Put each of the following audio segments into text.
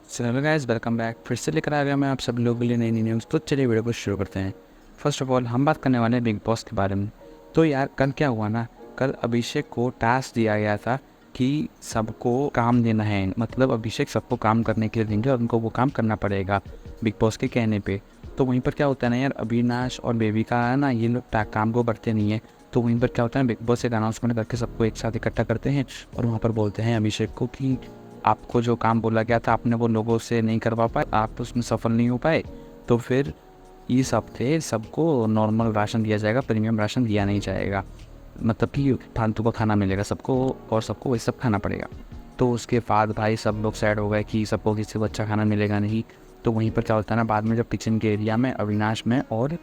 चलो guys, welcome back. फिर से लेकर आ गया मैं आप सब लोगों के लिए नई नई न्यूज़। तो चलिए वीडियो को शुरू करते हैं। फर्स्ट ऑफ ऑल हम बात करने वाले हैं बिग बॉस के बारे में। तो यार कल क्या हुआ ना, कल अभिषेक को टास्क दिया गया था कि सबको काम देना है। मतलब अभिषेक सबको काम करने के लिए देंगे और उनको वो काम करना पड़ेगा बिग बॉस के कहने पे। तो वहीं पर क्या होता है ना यार, अविनाश और बेबी का है ना, ये लोग काम को करते नहीं है। तो वहीं पर क्या होता है, बिग बॉस एक अनाउंसमेंट करके सबको एक साथ इकट्ठा करते हैं और वहाँ पर बोलते हैं अभिषेक को कि आपको जो काम बोला गया था आपने वो लोगों से नहीं करवा पाए, आप उसमें सफल नहीं हो पाए। तो फिर इस हफ्ते सबको नॉर्मल राशन दिया जाएगा, प्रीमियम राशन दिया नहीं जाएगा। मतलब कि फालतू का खाना मिलेगा सबको और सबको वही सब खाना पड़ेगा। तो उसके बाद भाई सब लोग सैड हो गए कि सबको किसी को अच्छा खाना मिलेगा नहीं। तो वहीं पर क्या होता है ना, बाद में जब किचन के एरिया में अविनाश में और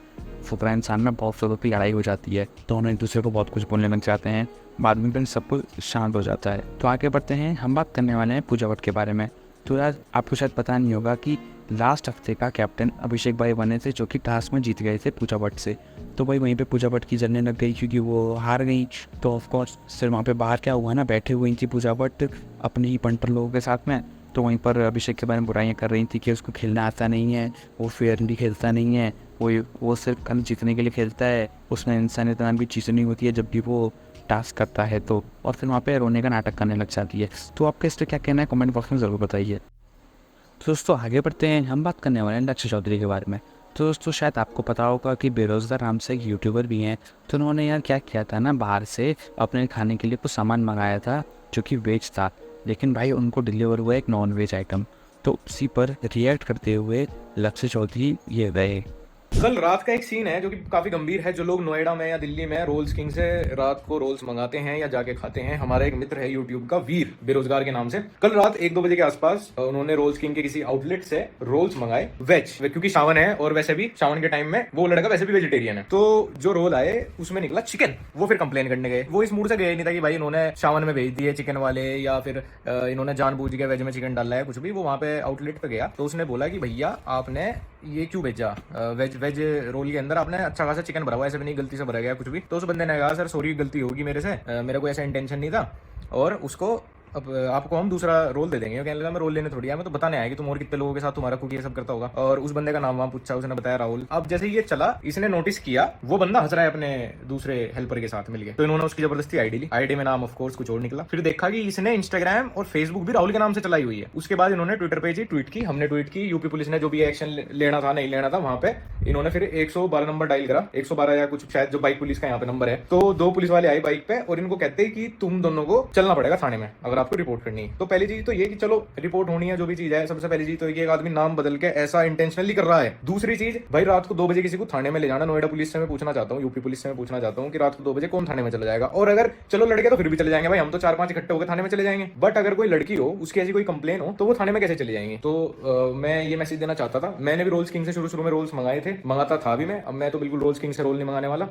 फुकरा इंसान में बहुत ज़्यादा की लड़ाई हो जाती है। दोनों एक दूसरे को बहुत कुछ बोलने लग जाते हैं। बाद में फिर सब कुछ शांत हो जाता है। तो आगे बढ़ते हैं, हम बात करने वाले हैं पूजा भट्ट के बारे में। तो यार आपको शायद पता नहीं होगा कि लास्ट हफ्ते का कैप्टन अभिषेक भाई बने थे, जो कि टास्क में जीत गए थे पूजा भट्ट से। तो भाई वहीं पे पूजा भट्ट की जलने लग गई क्योंकि वो हार गई। तो ऑफकोर्स फिर वहाँ पे बाहर क्या हुआ ना, बैठे हुई थी पूजा भट्ट अपने ही पंटर लोगों के साथ में। तो वहीं पर अभिषेक के बारे में बुराइयाँ कर रही थी कि उसको खेलना आता नहीं है, वो फेयरली खेलता नहीं है, वो सिर्फ कल जीतने के लिए खेलता है, उसमें इंसानियत नाम की चीज़ें नहीं होती है जब भी वो टास्क करता है। तो और फिर वहाँ पे रोने का नाटक करने लग जाती है। तो आपका इस पर क्या कहना है, कमेंट बॉक्स में ज़रूर बताइए। तो दोस्तों आगे बढ़ते हैं, हम बात करने वाले हैं लक्ष्य चौधरी के बारे में। तो दोस्तों शायद आपको पता होगा कि बेरोज़गार नाम से एक यूट्यूबर भी हैं। तो उन्होंने यार क्या किया था ना, बाहर से अपने खाने के लिए कुछ सामान मंगाया था जो कि वेज था, लेकिन भाई उनको डिलीवर हुआ एक नॉन वेज आइटम। तो उसी पर रिएक्ट करते हुए लक्ष्य चौधरी ये गए। कल रात का एक सीन है जो कि काफी गंभीर है। जो लोग नोएडा में या दिल्ली में रोल्स किंग से रात को रोल्स मंगाते हैं या जाके खाते हैं, हमारा एक मित्र है यूट्यूब का वीर बेरोजगार के नाम से, कल रात 1-2 बजे के आसपास उन्होंने रोल्स किंग के किसी आउटलेट से रोल्स मंगाए वेज, क्योंकि सावन है और वैसे भी सावन के टाइम में वो लड़का वैसे भी वेजिटेरियन है। तो जो रोल आए उसमें निकला चिकन। वो फिर कंप्लेन करने गए। वो इस मूड से गए नहीं था कि भाई इन्होंने सावन में भेज दिए चिकन वाले या फिर इन्होंने जानबूझ के वेज में चिकन डाला है कुछ भी। वो वहां पे आउटलेट पे गया तो उसने बोला कि भैया आपने ये क्यों भेजा, वेज रोल के अंदर आपने अच्छा खासा चिकन भरा हुआ, ऐसे भी नहीं गलती से भरा गया कुछ भी। तो उस बंदे ने कहा सर सॉरी, गलती होगी मेरे से, मेरा कोई ऐसा इंटेंशन नहीं था और उसको अब आपको हम दूसरा रोल दे देंगे। कहने लगा मैं रोल लेने थोड़ी आया, मैं तो बताने आया कि तुम और कितने लोगों के साथ तुम्हारा कुक ये सब करता होगा। और उस बंदे का नाम वहां पूछा, उसने बताया राहुल। अब जैसे ये चला, इसने नोटिस किया वो बंदा हंस रहा है अपने दूसरे हेल्पर के साथ मिलके। तो इन्होंने उसकी जबरदस्ती आईडी ली। आईडी में नाम ऑफ कोर्स कुछ और निकला। फिर देखा कि इसने इंस्टाग्राम और फेसबुक भी राहुल के नाम से चलाई हुई है। उसके बाद इन्होंने ट्विटर पेज ही ट्वीट की, हमने ट्वीट की, यूपी पुलिस ने जो भी एक्शन लेना था नहीं लेना था वहां पे इन्होंने फिर 112 नंबर डायल करा, 112 या कुछ शायद जो बाइक पुलिस का यहाँ पे नंबर है। तो 2 पुलिस वाले आए बाइक पे और इनको कहते कि तुम दोनों को चलना पड़ेगा थाने में अगर आपको रिपोर्ट करनी है। तो पहली चीज तो ये कि चलो रिपोर्ट होनी है, जो भी चीज है। सबसे पहली चीज तो एक आदमी नाम बदल के ऐसा इंटेंशनली कर रहा है। दूसरी चीज, भाई रात को 2 बजे किसी को थाने में ले जाना, नोएडा पुलिस से मैं पूछना चाहता हूँ, यूपी पुलिस से मैं पूछना चाहता हूँ कि रात को 2 बजे कौन थाने में चला जाएगा। और अगर चलो लड़के तो फिर भी चले जाएंगे भाई, हम तो 4-5 इकट्ठे होकर थाने में चले जाएंगे। बट अगर कोई लड़की हो, उसकी ऐसी कोई कंप्लेन हो, तो वो थाने में कैसे चले जाएंगे। तो मैं ये मैसेज देना चाहता था। मैंने भी रोल्स किंग से शुरू में रोल्स मंगाए थे, मंगाता था भी मैं। अब मैं तो बिल्कुल रोल्स किंग से रोल नहीं मंगाने वाला।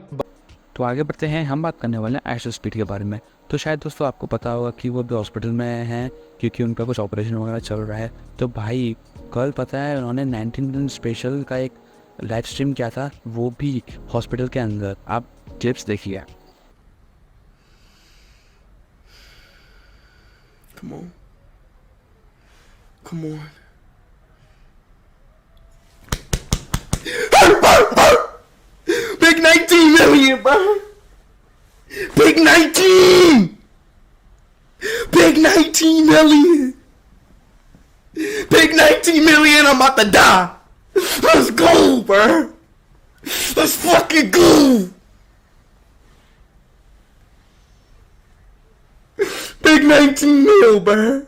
तो आगे बढ़ते हैं, हम बात करने वाले हैं ऐश स्पीड के बारे में। तो शायद दोस्तों आपको पता होगा कि वो भी हॉस्पिटल में हैं क्योंकि उनका कुछ ऑपरेशन वगैरह चल रहा है। तो भाई कल पता है उन्होंने 19 स्पेशल का एक लाइव स्ट्रीम किया था, वो भी हॉस्पिटल के अंदर। आप क्लिप्स देखिए। Come on. Come on. Big 19 million, bro. Big 19. Big 19 million. Big 19 million. I'm about to die. Let's go, bro. Let's fucking go. Big 19 mil, bro.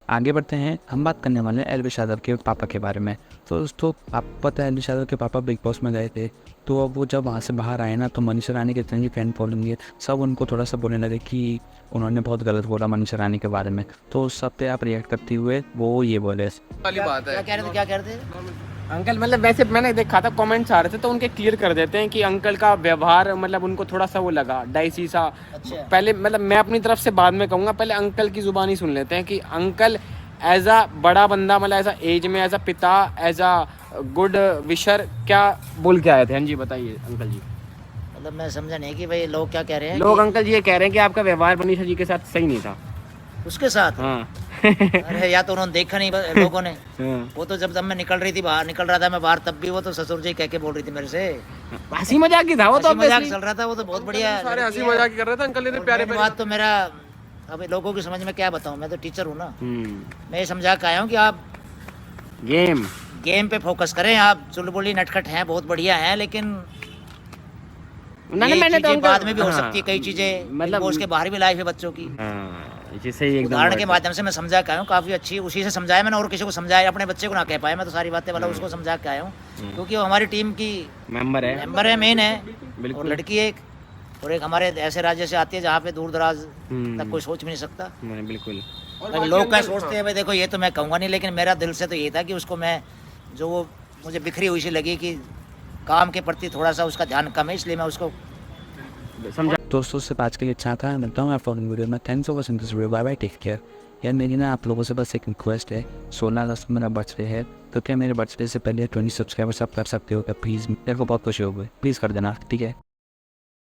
आगे बढ़ते हैं, हम बात करने वाले हैं एलविश यादव के पापा के बारे में। तो दोस्तों आपको पता है एलविश यादव के पापा बिग बॉस में गए थे। तो अब वो जब वहाँ से बाहर आए ना, तो मनीषा रानी के इतनी फैन फॉलोइंग है, सब उनको थोड़ा सा बोलने लगे कि उन्होंने बहुत गलत बोला मनीषा रानी के बारे में। तो उस सब पे आप रिएक्ट करते हुए वो ये बोले वाली बात है। क्या कह रहे थे अंकल मतलब वैसे मैंने देखा था कमेंट्स आ रहे थे तो उनके क्लियर कर देते हैं कि अंकल का व्यवहार मतलब उनको थोड़ा सा वो लगा डाइसी सा। अच्छा। पहले मतलब मैं अपनी तरफ से बाद में कहूँगा, पहले अंकल की जुबानी सुन लेते हैं कि अंकल एज अ बड़ा बंदा मतलब एज अ एज में, एज अ पिता, एज अ गुड विशर क्या बोल के आए थे। हाँ जी बताइए अंकल जी। मतलब मैं समझा नहीं कि भाई लोग क्या कह रहे हैं लोग कि अंकल जी ये कह रहे हैं कि आपका व्यवहार मनीषा जी के साथ सही नहीं था। उसके साथ हाँ अरे या तो उन्होंने देखा नहीं लोगों ने। वो तो जब मैं निकल रहा था मैं बाहर, तब भी वो तो ससुर जी कह के बोल रही थी मेरे से। हंसी मजाक ही था वो तो, हंसी मजाक obviously। चल रहा था, वो तो बहुत बढ़िया सारे हंसी लड़की है। मजाक कर रहे थे, अंकल इतने और प्यारे मेन बात तो मेरा, अब लोगों की समझ में क्या बताऊं, मैं तो टीचर हूँ ना। मैं ये समझा के आया हूँ कि आप गेम पे फोकस करें। आप चुलबुली नटखट हैं, बहुत बढ़िया हैं, लेकिन ये मैंने तो चीजें बाद उनका- में भी हो हाँ, सकती है, कई चीजें मतलब- उसके बाहर भी लाइफ है बच्चों की। जैसे ही एकदम उदाहरण के माध्यम से मैं समझा के आया हूँ, काफी अच्छी उसी से समझाया मैंने, और किसी को समझाया, अपने बच्चे को ना कह पाया मैं तो सारी बातें, वाला उसको समझा के आया हूँ, क्योंकि वो हमारी टीम की मेंबर है। मेंबर है, मेन है, और लड़की एक, और एक हमारे ऐसे राज्य से आती है जहाँ पे दूर दराज तक कोई सोच भी नहीं सकता। बिल्कुल। अब लोग क्या सोचते हैं भाई, देखो ये तो मैं कहूँगा नहीं, लेकिन मेरा दिल से तो ये था कि उसको मैं, जो वो मुझे बिखरी हुई सी लगी कि काम के प्रति थोड़ा सा उसका ध्यान कम है, इसलिए मैं उसको दोस्तों सिर्फ आज के लिए इतना था। मिलता हूँ आपको वीडियो में। Thanks for watching this video. Bye bye, take care. यार मेरी ना आप लोगों से बस एक रिक्वेस्ट है, 16 अगस्त को मेरा बर्थडे है, तो क्या मेरे बर्थडे से पहले 20 सब्सक्राइबर्स आप कर सकते हो क्या प्लीज़? मेरे को बहुत खुशी होगी, प्लीज़ कर देना, ठीक है।